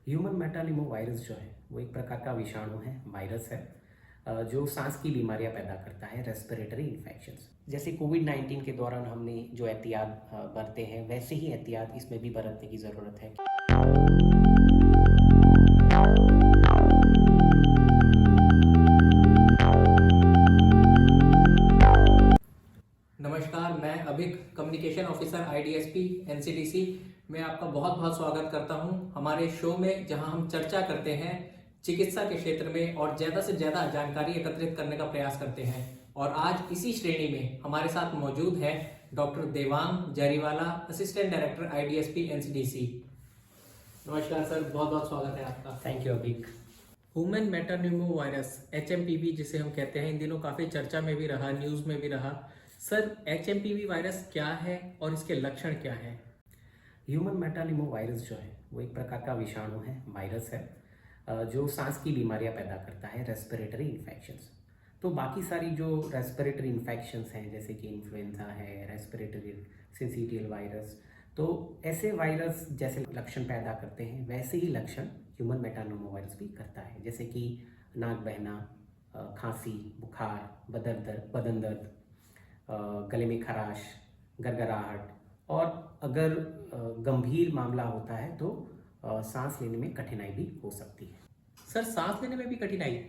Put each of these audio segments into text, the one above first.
Human मेटानिमो virus जो है वो एक प्रकार का विषाणु है, वायरस है, जो सांस की बीमारियां पैदा करता है, रेस्पिरेटरी इन्फेक्शंस। जैसे कोविड-19 के दौरान हमने जो एहतियात बरते हैं, वैसे ही एहतियात इसमें भी बरतने की ज़रूरत है। नमस्कार, मैं अभिक कम्युनिकेशन ऑफिसर आईडीएसपी एनसीडीसी में आपका बहुत बहुत स्वागत करता हूं हमारे शो में, जहां हम चर्चा करते हैं चिकित्सा के क्षेत्र में और ज़्यादा से ज़्यादा जानकारी एकत्रित करने का प्रयास करते हैं। और आज इसी श्रेणी में हमारे साथ मौजूद है doctor Devang Jariwala, assistant director IDSP NCDC. नमस्कार सर, बहुत बहुत स्वागत है आपका। Thank you Abhik. Human metapneumovirus HMPV जिसे हम कहते हैं, इन दिनों काफ़ी चर्चा में भी रहा, न्यूज़ में भी रहा। सर, HMPV वायरस क्या है और इसके लक्षण क्या हैं? ह्यूमन मेटानिमो वायरस जो है वो एक प्रकार का विषाणु है, वायरस है, जो सांस की बीमारियां पैदा करता है, रेस्पिरेटरी इन्फेक्शंस। तो बाकी सारी जो रेस्पिरेटरी इन्फेक्शंस हैं, जैसे कि इन्फ्लुएंजा है, रेस्पिरेटरी सिंसिटियल वायरस, तो ऐसे वायरस जैसे लक्षण पैदा करते हैं, वैसे ही लक्षण ह्यूमन मेटानिमो वायरस भी करता है। जैसे कि नाक बहना, खांसी, बुखार, बदन दर्द, गले में खराश, गरगराहट, और अगर गंभीर मामला होता है तो सांस लेने में कठिनाई भी हो सकती है। सर, सांस लेने में भी कठिनाई?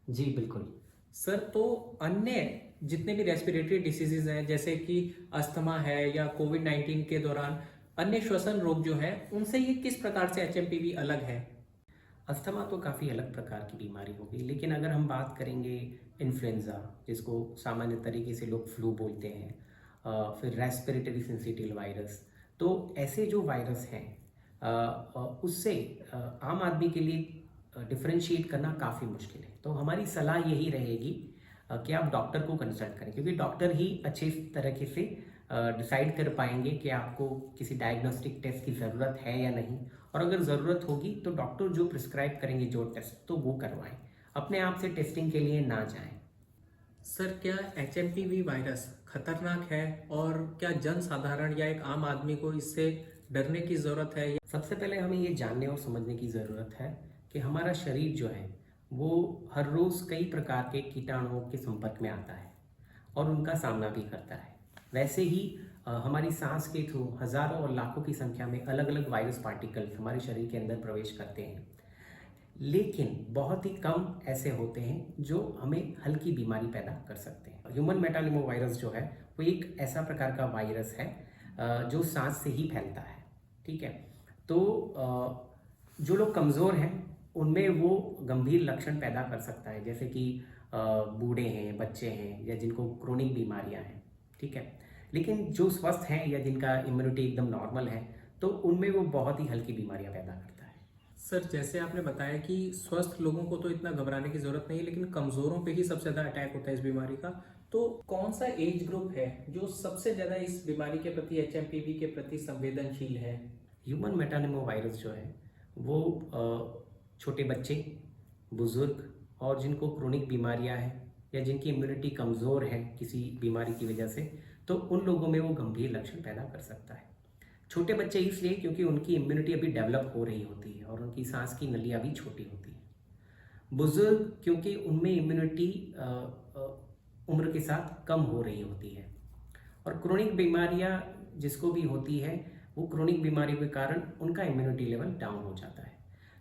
जी बिल्कुल। सर, तो अन्य जितने भी रेस्पिरेटरी डिसीजेज हैं, जैसे कि अस्थमा है या कोविड-19 के दौरान अन्य श्वसन रोग जो है, उनसे ये किस प्रकार से HMPV अलग है? अस्थमा तो काफ़ी अलग प्रकार की बीमारी होगी, लेकिन अगर हम बात करेंगे इन्फ्लुएंजा, जिसको सामान्य तरीके से लोग फ्लू बोलते हैं, फिर रेस्पिरेटरी सिंसिटियल वायरस, तो ऐसे जो वायरस हैं उससे आम आदमी के लिए डिफरेंशिएट करना काफ़ी मुश्किल है। तो हमारी सलाह यही रहेगी कि आप डॉक्टर को कंसल्ट करें, क्योंकि डॉक्टर ही अच्छे तरीके से डिसाइड कर पाएंगे कि आपको किसी डायग्नोस्टिक टेस्ट की ज़रूरत है या नहीं, और अगर ज़रूरत होगी तो डॉक्टर जो प्रिस्क्राइब करेंगे जो टेस्ट, तो वो करवाएं, अपने आप से टेस्टिंग के लिए ना जाएं। सर, क्या HMPV वायरस खतरनाक है और क्या जन साधारण या एक आम आदमी को इससे डरने की ज़रूरत है? सबसे पहले हमें ये जानने और समझने की ज़रूरत है कि हमारा शरीर जो है वो हर रोज़ कई प्रकार के कीटाणुओं के संपर्क में आता है और उनका सामना भी करता है। वैसे ही हमारी सांस के थ्रू हज़ारों और लाखों की संख्या में अलग अलग वायरस पार्टिकल्स हमारे शरीर के अंदर प्रवेश करते हैं, लेकिन बहुत ही कम ऐसे होते हैं जो हमें हल्की बीमारी पैदा कर सकते हैं। ह्यूमन मेटानिमो वायरस जो है वो एक ऐसा प्रकार का वायरस है जो सांस से ही फैलता है, ठीक है। तो जो लोग कमज़ोर हैं उनमें वो गंभीर लक्षण पैदा कर सकता है, जैसे कि बूढ़े हैं, बच्चे हैं, या जिनको क्रोनिक बीमारियां हैं, ठीक है। लेकिन जो स्वस्थ हैं या जिनका इम्यूनिटी एकदम नॉर्मल है, तो उनमें वो बहुत ही हल्की बीमारियां पैदा करता है। सर, जैसे आपने बताया कि स्वस्थ लोगों को तो इतना घबराने की ज़रूरत नहीं है, लेकिन कमज़ोरों पे ही सबसे ज़्यादा अटैक होता है इस बीमारी का। तो कौन सा एज ग्रुप है जो सबसे ज़्यादा इस बीमारी के प्रति, HMPV के प्रति संवेदनशील है? ह्यूमन मेटानिमो वायरस जो है वो छोटे बच्चे, बुज़ुर्ग, और जिनको क्रोनिक बीमारियां हैं या जिनकी इम्यूनिटी कमज़ोर है किसी बीमारी की वजह से, तो उन लोगों में वो गंभीर लक्षण पैदा कर सकता है। छोटे बच्चे इसलिए क्योंकि उनकी इम्यूनिटी अभी डेवलप हो रही होती है और उनकी सांस की नलियाँ भी छोटी होती हैं। बुज़ुर्ग क्योंकि उनमें इम्यूनिटी उम्र के साथ कम हो रही होती है। और क्रोनिक बीमारियां जिसको भी होती है, वो क्रोनिक बीमारी के कारण उनका इम्यूनिटी लेवल डाउन हो जाता है।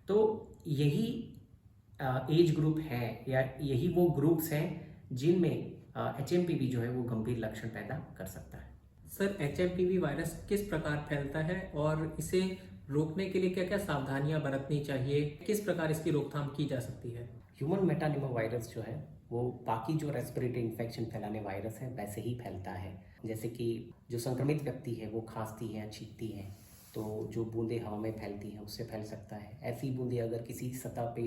तो यही एज ग्रुप है या यही वो ग्रुप्स हैं जिनमें HMPV जो है वो गंभीर लक्षण पैदा कर सकता है। सर, HMPV वायरस किस प्रकार फैलता है और इसे रोकने के लिए क्या क्या सावधानियां बरतनी चाहिए? किस प्रकार इसकी रोकथाम की जा सकती है? ह्यूमन मेटानिमो वायरस जो है वो बाकी जो रेस्पिरेटरी इन्फेक्शन फैलाने वायरस है वैसे ही फैलता है। जैसे कि जो संक्रमित व्यक्ति है वो खांसती है, छींकती है, तो जो बूंदें हवा में फैलती हैं उससे फैल सकता है। ऐसी बूंदें अगर किसी सतह पे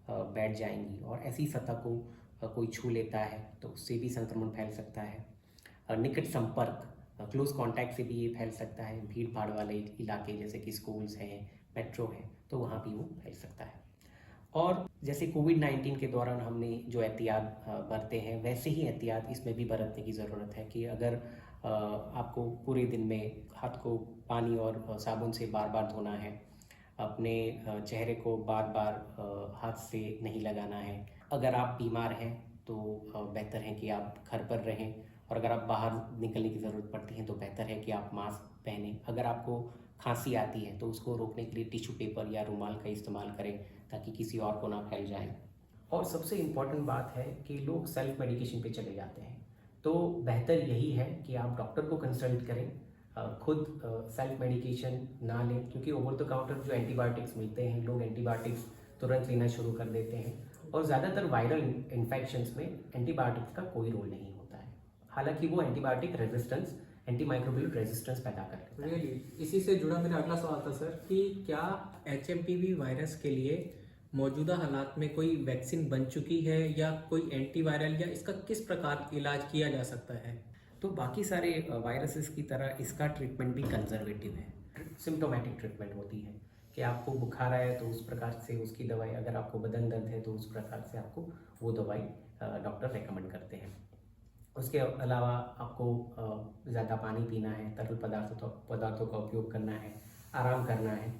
बैठ जाएंगी और ऐसी सतह को कोई छू लेता है तो उससे भी संक्रमण फैल सकता है। निकट संपर्क, क्लोज कांटेक्ट से भी ये फैल सकता है। भीड़ भाड़ वाले इलाके जैसे कि स्कूल्स हैं, मेट्रो है, तो वहाँ भी वो फैल सकता है। और जैसे कोविड-19 के दौरान हमने जो एहतियात बरते हैं, वैसे ही एहतियात इसमें भी बरतने की ज़रूरत है कि अगर आपको पूरे दिन में हाथ को पानी और साबुन से बार बार धोना है, अपने चेहरे को बार बार हाथ से नहीं लगाना है। अगर आप बीमार हैं तो बेहतर है कि आप घर पर रहें, और अगर आप बाहर निकलने की ज़रूरत पड़ती है तो बेहतर है कि आप मास्क पहनें। अगर आपको खांसी आती है तो उसको रोकने के लिए टिश्यू पेपर या रुमाल का इस्तेमाल करें ताकि किसी और को ना फैल जाए। और सबसे इम्पॉर्टेंट बात है कि लोग सेल्फ मेडिकेशन पे चले जाते हैं, तो बेहतर यही है कि आप डॉक्टर को कंसल्ट करें, खुद सेल्फ मेडिकेशन ना लें, क्योंकि ओवर द काउंटर जो एंटीबायोटिक्स मिलते हैं, लोग एंटीबायोटिक्स तुरंत लेना शुरू कर देते हैं, और ज़्यादातर वायरल इन्फेक्शंस में एंटीबायोटिक्स का कोई रोल नहीं होता है, हालांकि वो एंटीबायोटिक रेजिस्टेंस, एंटीमाइक्रोबियल रेजिस्टेंस पैदा कर लेता है। इसी से जुड़ा मेरा अगला सवाल था सर कि क्या HMPV वायरस के लिए मौजूदा हालात में कोई वैक्सीन बन चुकी है या कोई एंटीवायरल, या इसका किस प्रकार इलाज किया जा सकता है? तो बाकी सारे वायरसेस की तरह इसका ट्रीटमेंट भी कंजर्वेटिव है। सिम्टोमेटिक ट्रीटमेंट होती है कि आपको बुखार आया तो उस प्रकार से उसकी दवाई, अगर आपको बदन दर्द है तो उस प्रकार से आपको वो दवाई डॉक्टर रेकमेंड करते हैं। उसके अलावा आपको ज़्यादा पानी पीना है, तरल पदार्थों का उपयोग करना है, आराम करना है।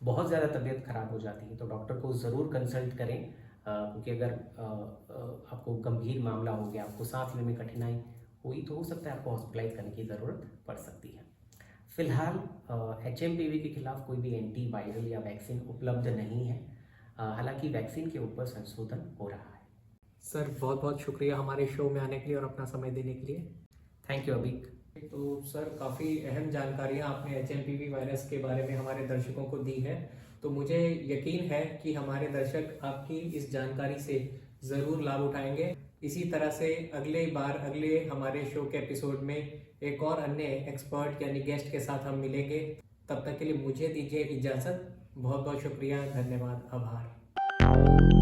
बहुत ज़्यादा तबीयत ख़राब हो जाती है तो डॉक्टर को ज़रूर कंसल्ट करें, क्योंकि अगर आपको गंभीर मामला हो गया, आपको सांस लेने में कठिनाई हुई तो हो सकता है आपको हॉस्पिटलाइज करने की ज़रूरत पड़ सकती है। फिलहाल HMPV के खिलाफ कोई भी एंटीवायरल या वैक्सीन उपलब्ध नहीं है, हालांकि वैक्सीन के ऊपर संशोधन हो रहा है। सर बहुत बहुत शुक्रिया हमारे शो में आने के लिए और अपना समय देने के लिए। थैंक यू अभिक। तो सर काफ़ी अहम जानकारियां आपने HMPV वायरस के बारे में हमारे दर्शकों को दी है, तो मुझे यकीन है कि हमारे दर्शक आपकी इस जानकारी से ज़रूर लाभ उठाएंगे। इसी तरह से अगले हमारे शो के एपिसोड में एक और अन्य एक्सपर्ट यानी गेस्ट के साथ हम मिलेंगे। तब तक के लिए मुझे दीजिए इजाज़त। बहुत बहुत शुक्रिया, धन्यवाद, आभार।